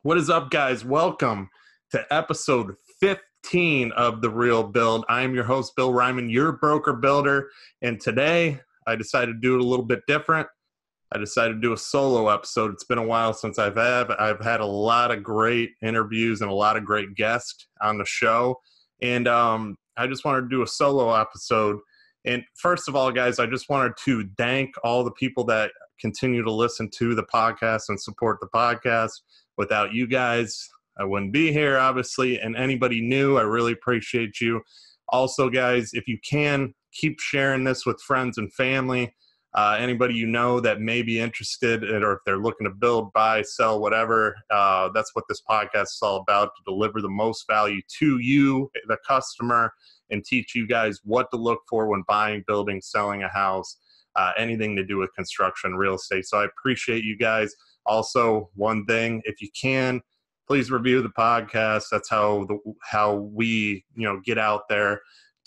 What is up, guys? Welcome to episode 15 of The Real Build. I am your host, Bill Ryman, your broker builder, and today I decided to do it a little bit different. I decided to do a solo episode. It's been a while since I've had a lot of great interviews and a lot of great guests on the show, and I just wanted to do a solo episode. And first of all, guys, I just wanted to thank all the people that continue to listen to the podcast and support the podcast. Without you guys, I wouldn't be here, obviously. And anybody new, I really appreciate you. Also, guys, if you can, keep sharing this with friends and family. Anybody you know that may be interested in, or if they're looking to build, buy, sell, whatever, that's what this podcast is all about, to deliver the most value to you, the customer, and teach you guys what to look for when buying, building, selling a house, anything to do with construction, real estate. So I appreciate you guys. Also, one thing, if you can, please review the podcast. That's how we get out there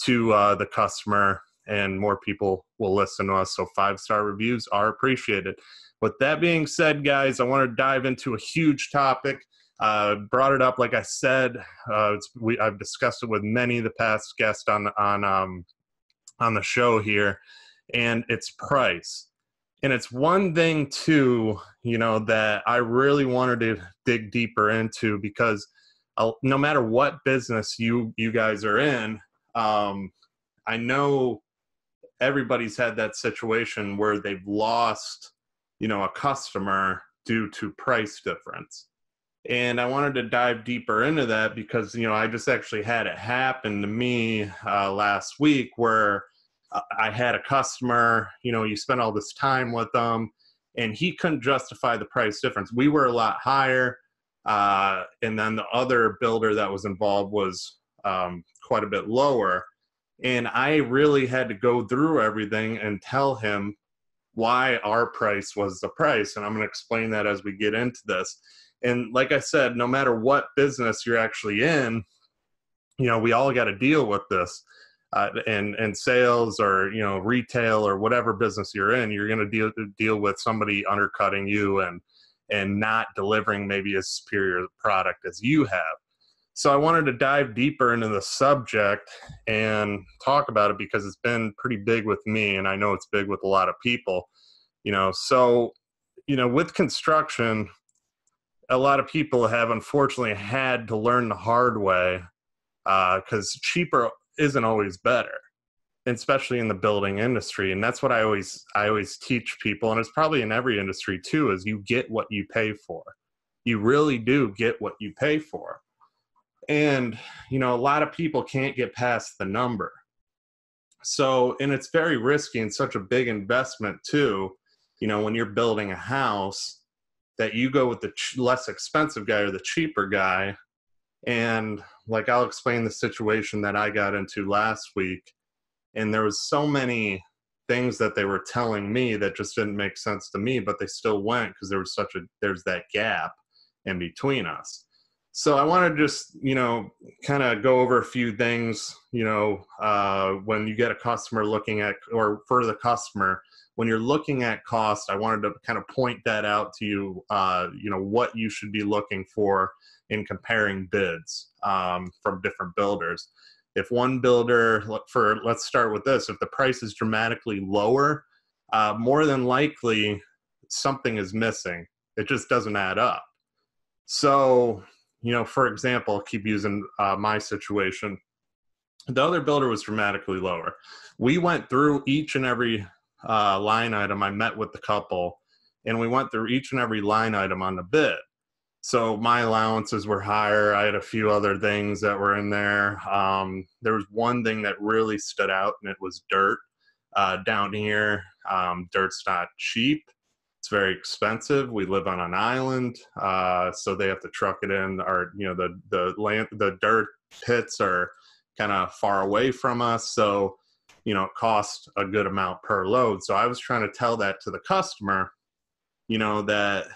to the customer, and more people will listen to us. So 5-star reviews are appreciated. With that being said, guys, I want to dive into a huge topic. Brought it up, like I said, I've discussed it with many of the past guests on the show here, and it's price. And it's one thing too, that I really wanted to dig deeper into, because no matter what business you guys are in, I know everybody's had that situation where they've lost, a customer due to price difference. And I wanted to dive deeper into that because, I just actually had it happen to me last week, where I had a customer, you spend all this time with them, and he couldn't justify the price difference. We were a lot higher, and then the other builder that was involved was quite a bit lower. And I really had to go through everything and tell him why our price was the price. And I'm going to explain that as we get into this. And like I said, no matter what business you're actually in, we all got to deal with this. And sales, or retail, or whatever business you're in, you're going to deal with somebody undercutting you and not delivering maybe a superior product as you have. So I wanted to dive deeper into the subject and talk about it, because it's been pretty big with me, and I know it's big with a lot of people. So with construction, a lot of people have unfortunately had to learn the hard way, because cheaper isn't always better, especially in the building industry. And that's what I always teach people, and it's probably in every industry too, is you get what you pay for. You really do get what you pay for. And, a lot of people can't get past the number. So, and it's very risky and such a big investment too, when you're building a house, that you go with the less expensive guy or the cheaper guy. And like, I'll explain the situation that I got into last week. And there was so many things that they were telling me that just didn't make sense to me, but they still went, because there's that gap in between us. So I want to just, kind of go over a few things, when you get a customer looking at, or for the customer, when you're looking at cost, I wanted to kind of point that out to you, what you should be looking for in comparing bids from different builders. If one builder, let's start with this, if the price is dramatically lower, more than likely something is missing. It just doesn't add up. So, for example, I'll keep using my situation. The other builder was dramatically lower. We went through each and every line item. I met with the couple, and we went through each and every line item on the bid. So my allowances were higher. I had a few other things that were in there. There was one thing that really stood out, and it was dirt. Down here, dirt's not cheap. It's very expensive. We live on an island, so they have to truck it in. Or the dirt pits are kind of far away from us, so it costs a good amount per load. So I was trying to tell that to the customer, that,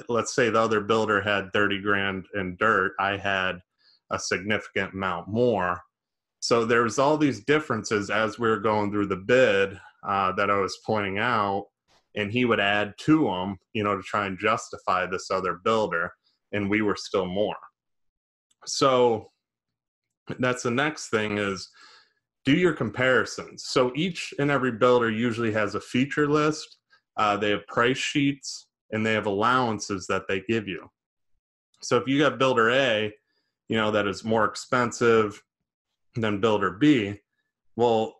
let's say the other builder had 30 grand in dirt, I had a significant amount more. So there's all these differences as we were going through the bid that I was pointing out, and he would add to them, to try and justify this other builder. and we were still more. So that's the next thing is do your comparisons. So each and every builder usually has a feature list. They have price sheets, and they have allowances that they give you. So if you got builder A, that is more expensive than builder B, well,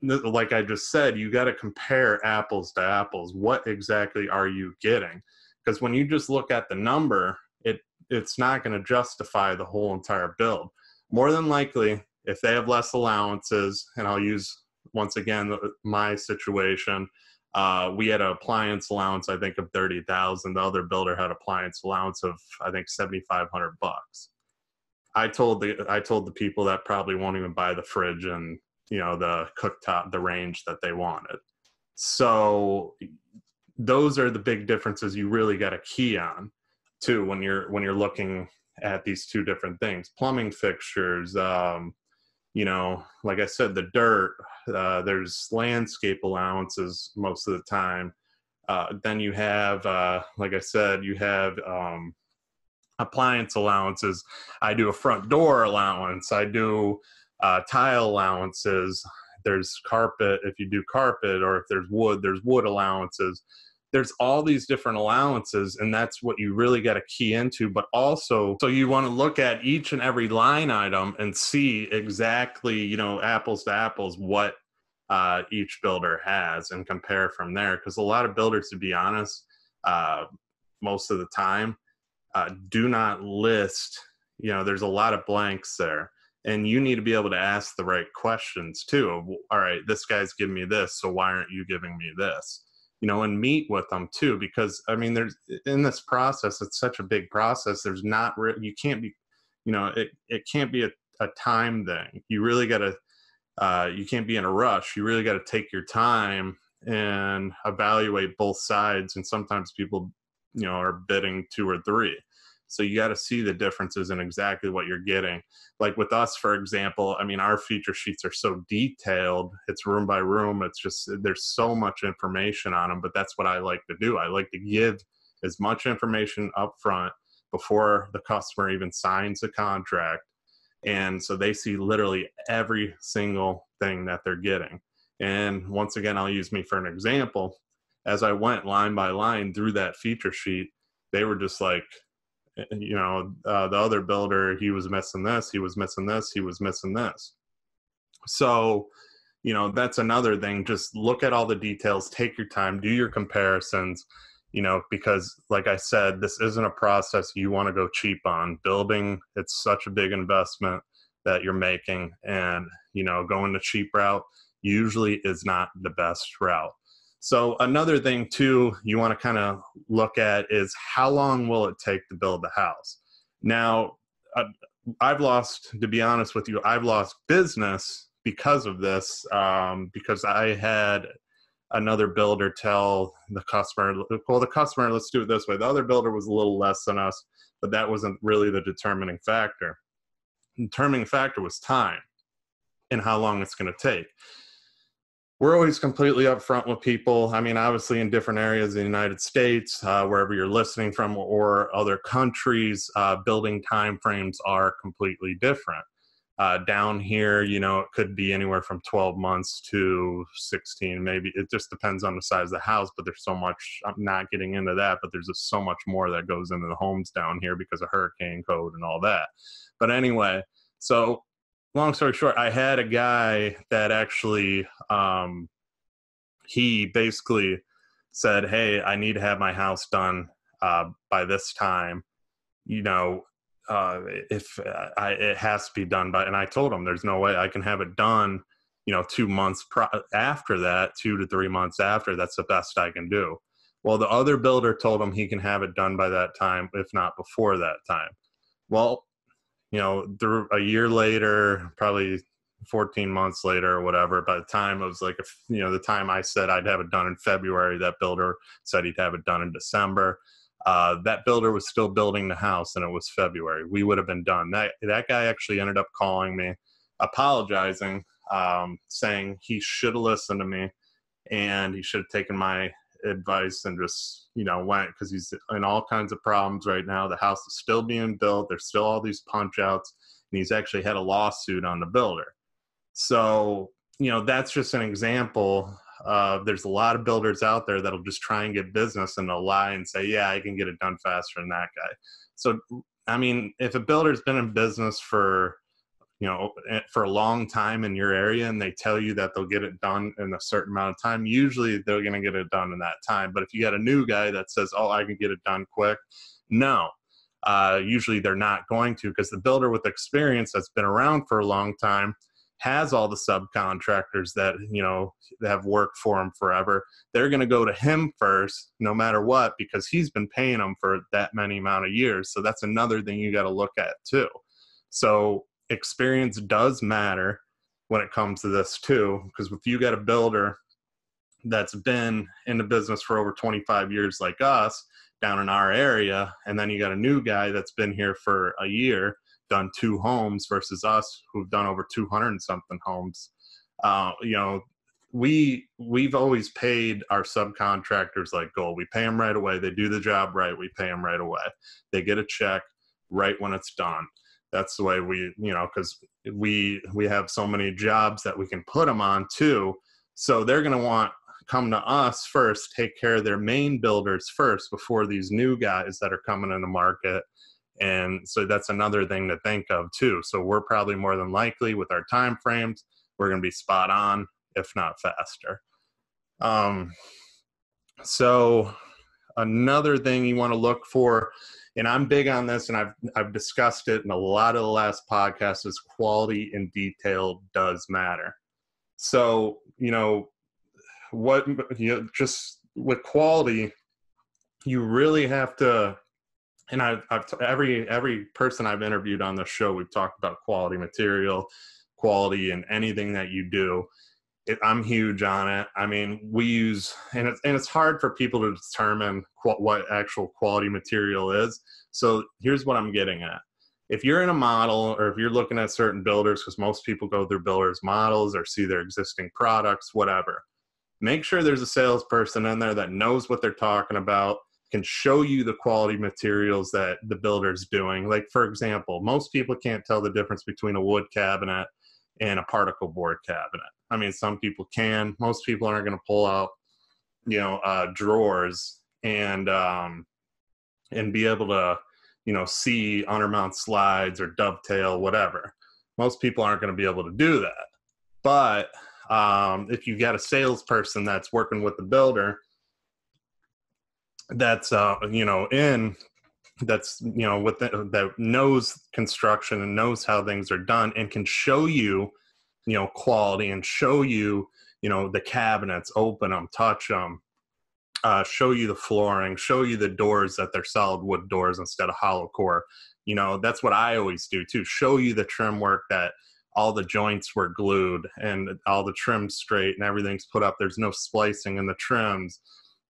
like I just said, you got to compare apples to apples. What exactly are you getting? Because when you just look at the number, it's not going to justify the whole entire build. More than likely, if they have less allowances, and I'll use, once again, my situation, we had an appliance allowance, I think, of $30,000. The other builder had appliance allowance of, I think, $7,500. I told the people that probably won't even buy the fridge and the cooktop, the range that they wanted. So those are the big differences you really got to key on too when you're looking at these two different things. Plumbing fixtures, like I said, the dirt, there's landscape allowances most of the time. Then you have, like I said, you have appliance allowances. I do a front door allowance. I do tile allowances. There's carpet if you do carpet, or if there's wood allowances. There's all these different allowances, and that's what you really got to key into. But also, so you want to look at each and every line item and see exactly, apples to apples, what each builder has, and compare from there. Because a lot of builders, to be honest, most of the time, do not list, there's a lot of blanks there. And you need to be able to ask the right questions too. All right, this guy's giving me this, so why aren't you giving me this? And meet with them too, because there's, in this process, it's such a big process. There's not, you can't be, it can't be a time thing. You really got to, you can't be in a rush. You really got to take your time and evaluate both sides. And sometimes people, are bidding 2 or 3. So you got to see the differences in exactly what you're getting. Like with us, for example, our feature sheets are so detailed. It's room by room. It's just, there's so much information on them, but that's what I like to do. I like to give as much information up front before the customer even signs the contract. And so they see literally every single thing that they're getting. And once again, I'll use me for an example. As I went line by line through that feature sheet, they were just like, the other builder, he was missing this, he was missing this, he was missing this. So, that's another thing. Just look at all the details, take your time, do your comparisons, because like I said, this isn't a process you want to go cheap on. Building, it's such a big investment that you're making, and, going the cheap route usually is not the best route. So another thing too, you want to kind of look at is how long will it take to build the house? Now, to be honest with you, I've lost business because of this, because I had another builder tell the customer, let's do it this way. The other builder was a little less than us, but that wasn't really the determining factor. The determining factor was time and how long it's going to take. We're always completely upfront with people. Obviously in different areas of the United States, wherever you're listening from, or other countries, building timeframes are completely different. Down here, it could be anywhere from 12 months to 16, maybe. It just depends on the size of the house, but there's so much, I'm not getting into that, but there's just so much more that goes into the homes down here because of hurricane code and all that. But anyway, so long story short, I had a guy that actually, he basically said, hey, I need to have my house done by this time. If it has to be done by, and I told him there's no way I can have it done, 2 months after that, 2 to 3 months after. That's the best I can do. Well, the other builder told him he can have it done by that time, if not before that time. Well, through a year later, probably 14 months later or whatever, by the time it was like, the time I said I'd have it done in February, that builder said he'd have it done in December. That builder was still building the house, and it was February. We would have been done. That guy actually ended up calling me, apologizing, saying he should have listened to me, and he should have taken my advice and just, went, because he's in all kinds of problems right now. The house is still being built. There's still all these punch outs, and he's actually had a lawsuit on the builder. So, that's just an example. There's a lot of builders out there that'll just try and get business, and they'll lie and say, yeah, I can get it done faster than that guy. So, I mean, if a builder's been in business for a long time in your area, and they tell you that they'll get it done in a certain amount of time, usually they're going to get it done in that time. But if you got a new guy that says, oh, I can get it done quick, no, usually they're not going to, because the builder with experience that's been around for a long time has all the subcontractors that, that have worked for him forever. They're going to go to him first, no matter what, because he's been paying them for that many amount of years. So that's another thing you got to look at too. So experience does matter when it comes to this too, because if you got a builder that's been in the business for over 25 years like us down in our area, and then you got a new guy that's been here for a year, done 2 homes, versus us who've done over 200 and something homes, we've always paid our subcontractors like gold. We pay them right away. They do the job right. We pay them right away. They get a check right when it's done. That's the way we, because we have so many jobs that we can put them on too. So they're going to come to us first, take care of their main builders first before these new guys that are coming in the market. And so that's another thing to think of too. So we're probably more than likely, with our time frames, we're going to be spot on, if not faster. So another thing you want to look for, and I'm big on this, and I've discussed it in a lot of the last podcasts, is quality and detail does matter. So, just with quality, you really have to, and every person I've interviewed on the show, we've talked about quality material, quality in anything that you do. I'm huge on it. I mean, we use, and it's hard for people to determine what actual quality material is. So here's what I'm getting at. If you're in a model, or if you're looking at certain builders, because most people go through builders' models or see their existing products, whatever, make sure there's a salesperson in there that knows what they're talking about, can show you the quality materials that the builder's doing. Like, for example, most people can't tell the difference between a wood cabinet and a particle board cabinet. I mean, some people can. Most people aren't going to pull out, drawers and be able to, see undermount slides or dovetail, whatever. Most people aren't going to be able to do that. But if you got a salesperson that's working with the builder, that's that knows construction and knows how things are done, and can show you, quality, and show you, the cabinets, open them, touch them, show you the flooring, show you the doors, that they're solid wood doors instead of hollow core. That's what I always do too. Show you the trim work, that all the joints were glued and all the trims straight and everything's put up. There's no splicing in the trims.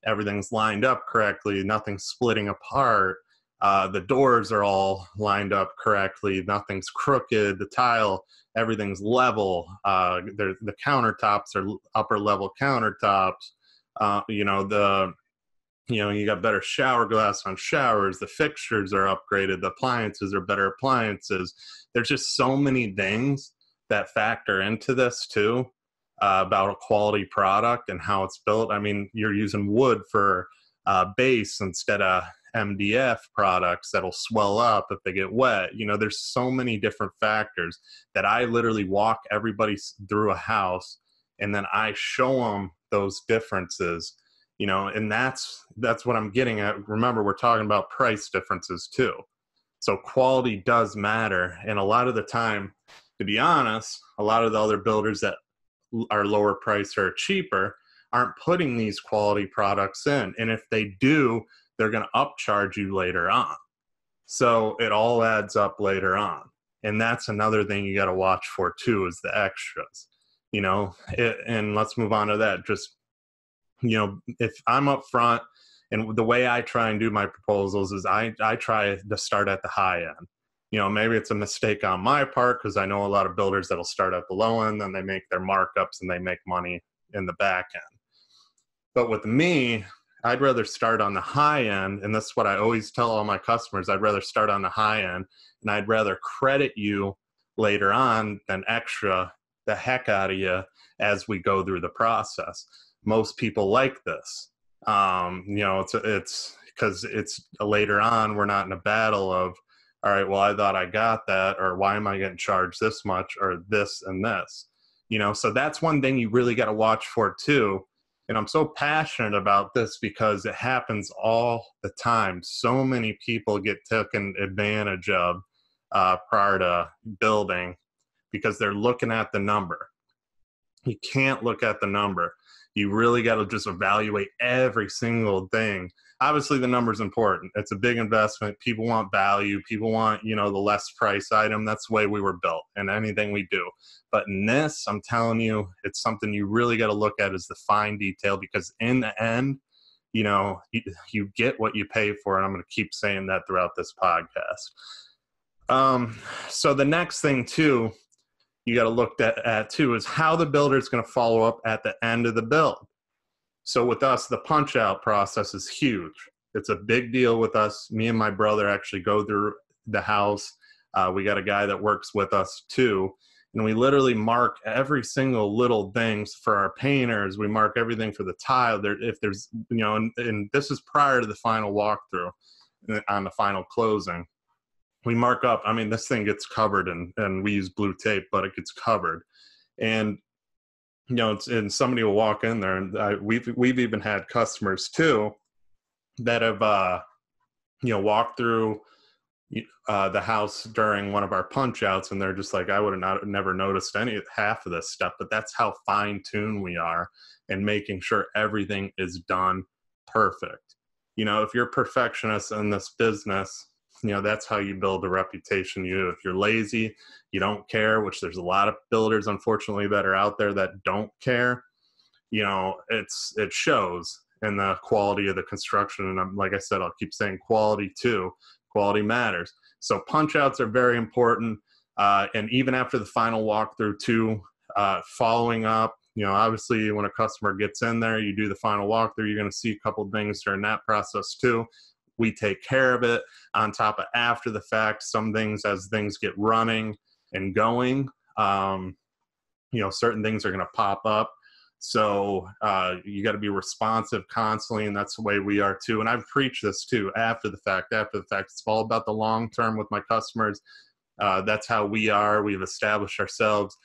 Everything's lined up correctly. Nothing's splitting apart. The doors are all lined up correctly. Nothing's crooked. The tile, everything's level. The countertops are upper level countertops. You got better shower glass on showers. The fixtures are upgraded. The appliances are better appliances. There's just so many things that factor into this too, about a quality product and how it's built. I mean, you're using wood for base instead of MDF products that'll swell up if they get wet. There's so many different factors that I literally walk everybody through a house, and then I show them those differences, and that's what I'm getting at. Remember, we're talking about price differences too. So quality does matter. And a lot of the time, to be honest, a lot of the other builders that are lower priced or cheaper aren't putting these quality products in. And if they do, they're going to upcharge you later on. So it all adds up later on. And that's another thing you got to watch for too, is the extras, and let's move on to that. Just, if I'm up front, and the way I try and do my proposals is I try to start at the high end. Maybe it's a mistake on my part, because I know a lot of builders that'll start at the low end, then they make their markups and they make money in the back end. But with me, I'd rather start on the high end, and that's what I always tell all my customers. I'd rather start on the high end, and I'd rather credit you later on than extra the heck out of you as we go through the process. Most people like this. It's because it's later on, we're not in a battle of, all right, well, I thought I got that, or why am I getting charged this much, or this and this, so that's one thing you really got to watch for too. And I'm so passionate about this because it happens all the time. So many people get taken advantage of prior to building because they're looking at the number. You can't look at the number. You really got to just evaluate every single thing. Obviously, the number is important. It's a big investment. People want value. People want, the less price item. That's the way we were built in anything we do. But in this, I'm telling you, it's something you really got to look at is the fine detail, because in the end, you get what you pay for. And I'm going to keep saying that throughout this podcast. So the next thing too, you got to look at too is how the builder is going to follow up at the end of the build. So with us, the punch out process is huge. It's a big deal with us. Me and my brother actually go through the house. We got a guy that works with us too. And we literally mark every single little things for our painters. We mark everything for the tile. If there's, and this is prior to the final walkthrough on the final closing. We mark up, this thing gets covered and we use blue tape, but it gets covered. And, and somebody will walk in there, and we've even had customers too that have, walked through the house during one of our punch outs, and they're just like, I would have never noticed half of this stuff, but that's how fine tuned we are and making sure everything is done perfect. If you're a perfectionist in this business, that's how you build a reputation. If you're lazy, you don't care, which there's a lot of builders, unfortunately, that are out there that don't care. It shows in the quality of the construction. And like I said, I'll keep saying quality too. Quality matters. So punch outs are very important. And even after the final walkthrough too, following up, obviously when a customer gets in there, you do the final walkthrough, you're going to see a couple of things during that process too. We take care of it on top of after the fact. Some things, as things get running and going, certain things are going to pop up. So you got to be responsive constantly, and that's the way we are too. And I've preached this too after the fact. It's all about the long term with my customers. That's how we are. We've established ourselves.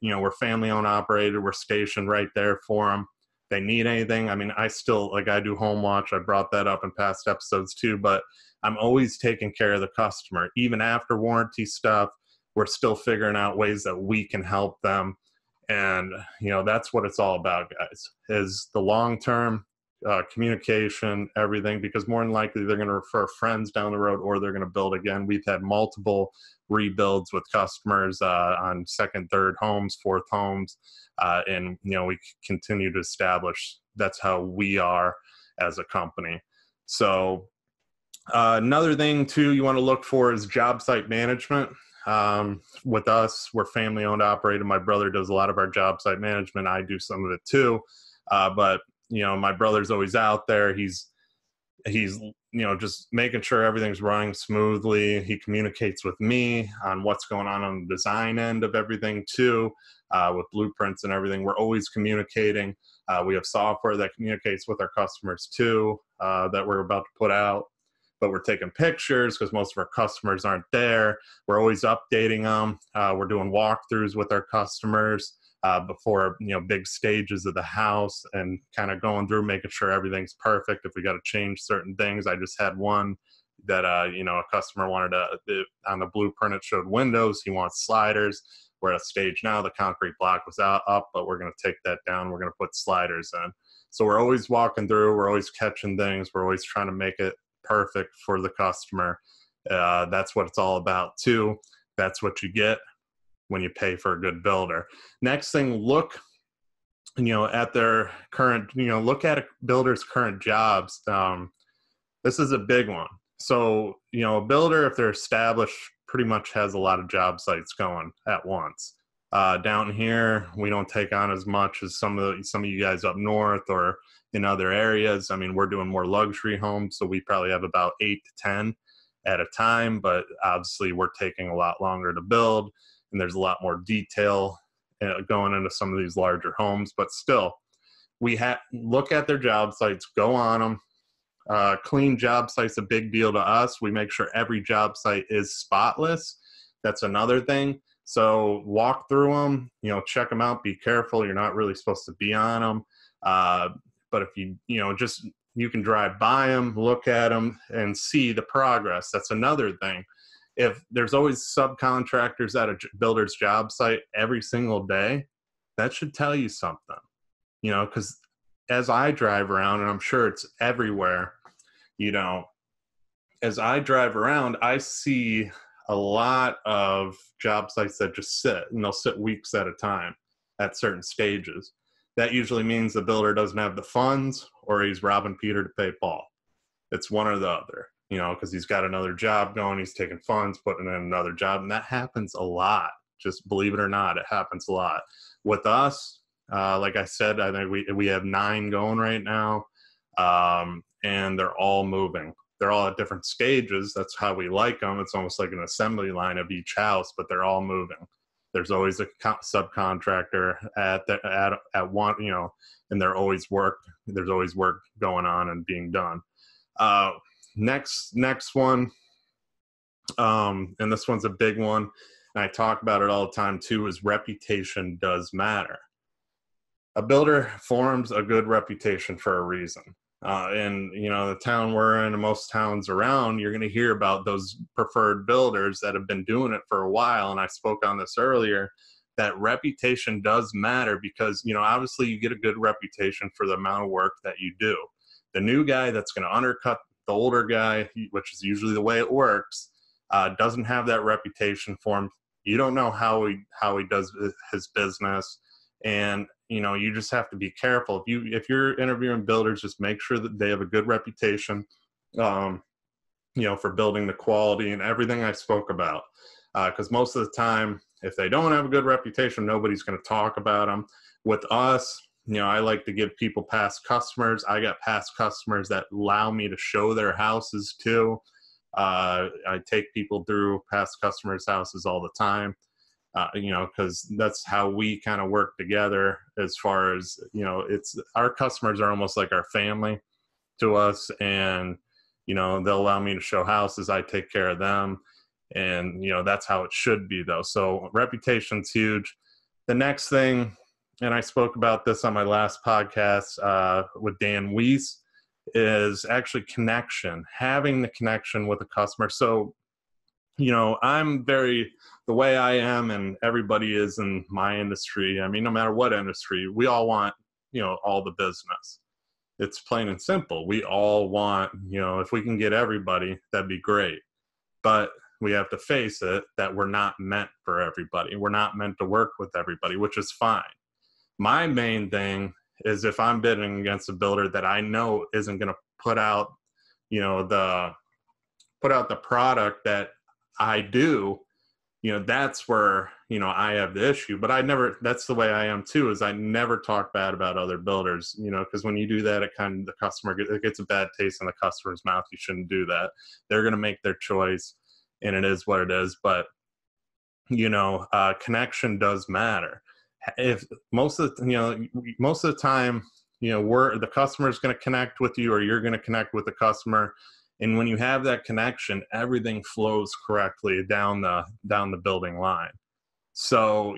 We're family owned, operated. We're stationed right there for them. They need anything. I still, I do home watch. I brought that up in past episodes too, but I'm always taking care of the customer. Even after warranty stuff, we're still figuring out ways that we can help them. And, that's what it's all about, guys, is the long-term communication, everything, because more than likely they're going to refer friends down the road, or they're going to build again. We've had multiple rebuilds with customers on second, third homes, fourth homes. And, we continue to establish that's how we are as a company. So another thing too you want to look for is job site management. With us, we're family owned, operated. My brother does a lot of our job site management. I do some of it too. But my brother's always out there. He's just making sure everything's running smoothly. He communicates with me on what's going on the design end of everything too, with blueprints and everything. We're always communicating. We have software that communicates with our customers too, that we're about to put out. But we're taking pictures because most of our customers aren't there. We're always updating them. We're doing walkthroughs with our customers before, big stages of the house, and kind of going through, making sure everything's perfect. If we got to change certain things, I just had one that, a customer wanted on the blueprint, it showed windows. He wants sliders. We're at a stage now, the concrete block was up, but we're going to take that down. We're going to put sliders in. So we're always walking through. We're always catching things. We're always trying to make it perfect for the customer. That's what it's all about too. That's what you get when you pay for a good builder. Next thing, look at their current, look at a builder's current jobs. This is a big one. So, a builder, if they're established, pretty much has a lot of job sites going at once. Down here, we don't take on as much as some of you guys up north or in other areas. I mean, we're doing more luxury homes, so we probably have about 8 to 10 at a time, but obviously we're taking a lot longer to build, and there's a lot more detail going into some of these larger homes. But still, we look at their job sites, go on them. Clean job site's a big deal to us. We make sure every job site is spotless. That's another thing. So walk through them, check them out, be careful. You're not really supposed to be on them. But if you can drive by them, look at them, and see the progress. That's another thing. If there's always subcontractors at a builder's job site every single day, that should tell you something, because as I drive around, and I'm sure it's everywhere, as I drive around, I see a lot of job sites that just sit, and they'll sit weeks at a time at certain stages. That usually means the builder doesn't have the funds, or he's robbing Peter to pay Paul. It's one or the other, because he's got another job going, he's taking funds, putting in another job, and that happens a lot. Just believe it or not, it happens a lot. With us, like I said, I think we have 9 going right now, and they're all moving. They're all at different stages. That's how we like them. It's almost like an assembly line of each house, but they're all moving. There's always a subcontractor at one, and there's always work going on and being done. Next one, and this one's a big one, and I talk about it all the time too, is reputation does matter. A builder forms a good reputation for a reason. And the town we're in, and most towns around, you're going to hear about those preferred builders that have been doing it for a while. And I spoke on this earlier, that reputation does matter because, obviously you get a good reputation for the amount of work that you do. The new guy that's going to undercut the older guy, which is usually the way it works, doesn't have that reputation for him. You don't know how he does his business. And you just have to be careful. If you're interviewing builders, just make sure that they have a good reputation, for building the quality and everything I spoke about. Because most of the time, if they don't have a good reputation, nobody's going to talk about them. With us, I like to give people past customers. I got past customers that allow me to show their houses too. I take people through past customers' houses all the time. Because that's how we kind of work together as far as, it's our customers are almost like our family to us, and, they'll allow me to show houses. I take care of them, and, that's how it should be though. So reputation's huge. The next thing, and I spoke about this on my last podcast with Dan Weiss, is actually connection, having the connection with the customer. So, the way I am, and everybody is in my industry, I mean, no matter what industry, we all want, all the business. It's plain and simple. We all want, if we can get everybody, that'd be great. But we have to face it that we're not meant for everybody. We're not meant to work with everybody, which is fine. My main thing is if I'm bidding against a builder that I know isn't going to put out, the product that I do, that's where, I have the issue. But that's the way I am too, is I never talk bad about other builders, because when you do that, it gets a bad taste in the customer's mouth. You shouldn't do that. They're going to make their choice, and it is what it is. But, connection does matter. If most of the time, the customer's going to connect with you, or you're going to connect with the customer. And when you have that connection, everything flows correctly down the building line. So,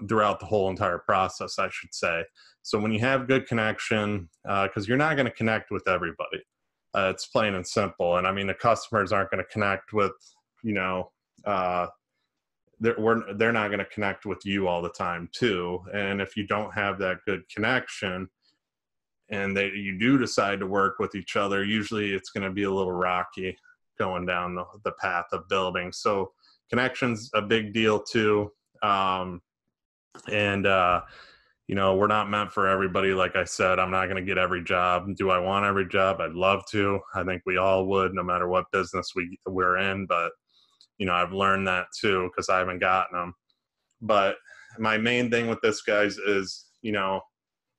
throughout the whole entire process, I should say. So when you have good connection, because you're not going to connect with everybody. It's plain and simple. And I mean, the customers aren't going to connect with, they're not going to connect with you all the time too. And if you don't have that good connection, and you do decide to work with each other, usually it's going to be a little rocky going down the path of building. So connection's a big deal too. We're not meant for everybody. Like I said, I'm not going to get every job. Do I want every job? I'd love to. I think we all would, no matter what business we're in. But, I've learned that too, because I haven't gotten them. But, my main thing with this, guys, is,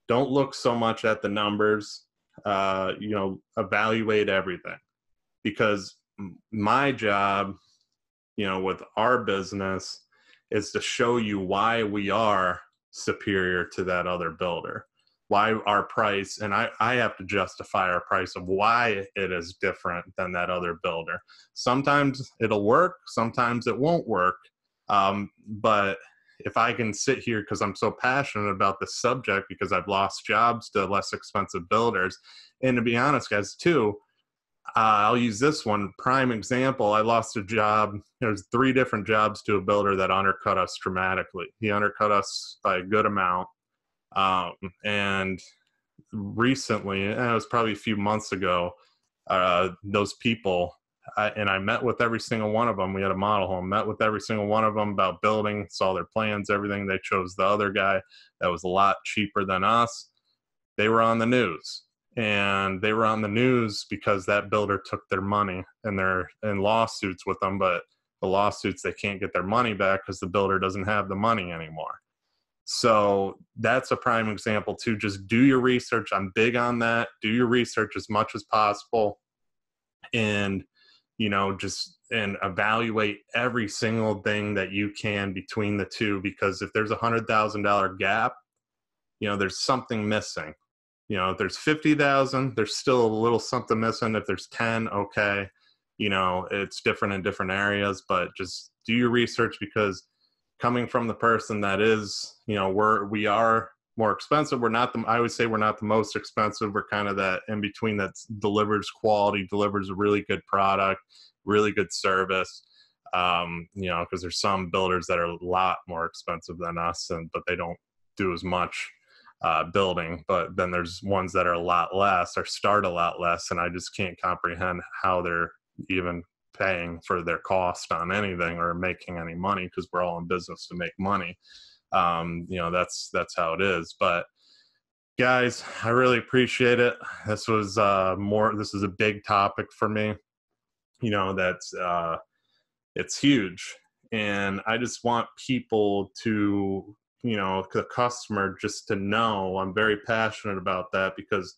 don't look so much at the numbers, evaluate everything, because my job, with our business is to show you why we are superior to that other builder, why our price, and I have to justify our price of why it is different than that other builder. Sometimes it'll work, sometimes it won't work. But if I can sit here, because I'm so passionate about this subject, because I've lost jobs to less expensive builders, and to be honest, guys, too, I'll use this one prime example. I lost a job. There's 3 different jobs to a builder that undercut us dramatically. He undercut us by a good amount. And recently, and it was probably a few months ago, those people, I met with every single one of them. We had a model home, met with every single one of them about building, saw their plans, everything. They chose the other guy that was a lot cheaper than us. They were on the news. And they were on the news because that builder took their money, and they're in lawsuits with them. But the lawsuits, they can't get their money back because the builder doesn't have the money anymore. So that's a prime example too. Just do your research. I'm big on that. Do your research as much as possible, and and evaluate every single thing that you can between the two. Because if there's $100,000 gap, there's something missing. If there's 50,000, there's still a little something missing. If there's 10, okay. It's different in different areas, but just do your research, because coming from the person that is, we are more expensive. I would say we're not the most expensive. We're kind of that in between that delivers quality, delivers a really good product, really good service. Because there's some builders that are a lot more expensive than us, but they don't do as much building. But then there's ones that are a lot less or start a lot less, and I just can't comprehend how they're even paying for their cost on anything or making any money, because we're all in business to make money. That's how it is. But guys, I really appreciate it. This is a big topic for me. It's huge, and I just want people to, the customer, just to know I'm very passionate about that, because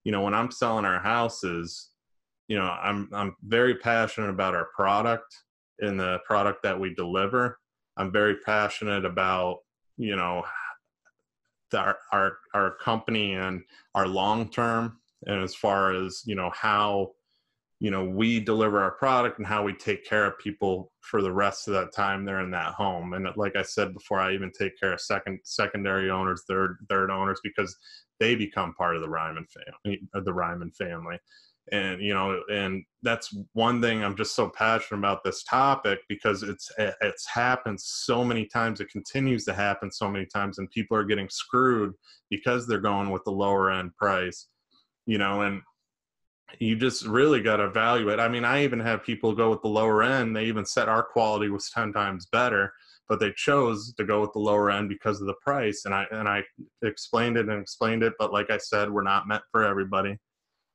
when I'm selling our houses, I'm very passionate about our product and the product that we deliver. I'm very passionate about our company and our long term, and as far as how we deliver our product and how we take care of people for the rest of that time they're in that home. And like I said before, I even take care of secondary owners, third owners, because they become part of the Ryman family. And and that's one thing I'm just so passionate about this topic, because it's happened so many times. It continues to happen so many times, and people are getting screwed because they're going with the lower end price. And you just really got to evaluate. I mean, I even have people go with the lower end. They even said our quality was 10 times better, but they chose to go with the lower end because of the price. And I explained it. But like I said, we're not meant for everybody.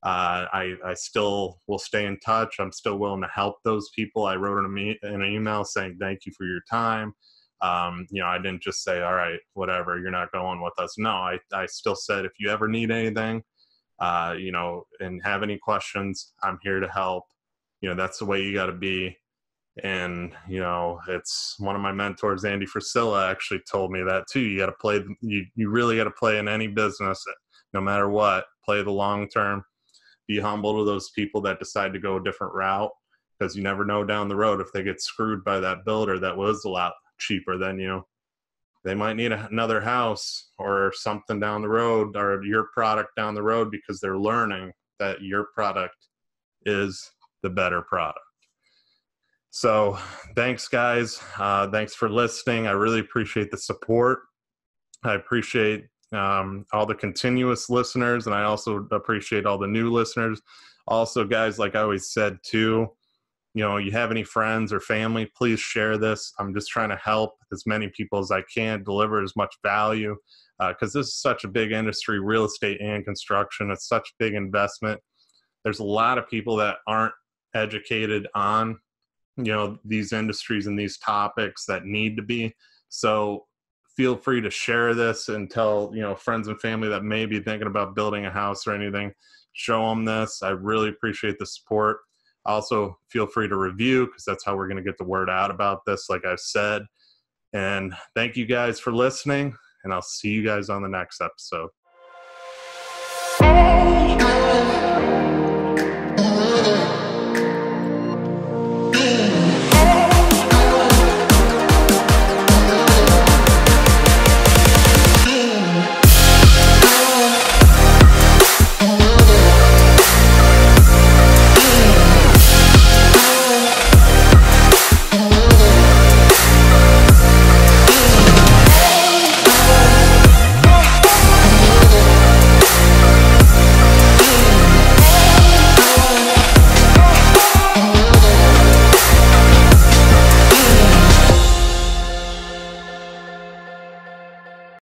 I still will stay in touch. I'm still willing to help those people. I wrote an email saying, thank you for your time. I didn't just say, all right, whatever, you're not going with us. No, I still said, if you ever need anything, and have any questions, I'm here to help. That's the way you got to be. And, it's one of my mentors, Andy Frisilla, actually told me that too. You got to play, you really got to play in any business, no matter what, play the long term, be humble to those people that decide to go a different route, because you never know down the road if they get screwed by that builder that was a lot cheaper than you. They might need another house or something down the road, or your product down the road, because they're learning that your product is the better product. So thanks, guys. Thanks for listening. I really appreciate the support. I appreciate all the continuous listeners, and I also appreciate all the new listeners. Also, guys, like I always said too, you have any friends or family, please share this. I'm just trying to help as many people as I can, deliver as much value, because this is such a big industry, real estate and construction. It's such a big investment. There's a lot of people that aren't educated on, these industries and these topics that need to be. So feel free to share this and tell, friends and family that may be thinking about building a house or anything. Show them this. I really appreciate the support. Also, feel free to review, because that's how we're going to get the word out about this, like I said. And thank you guys for listening, and I'll see you guys on the next episode.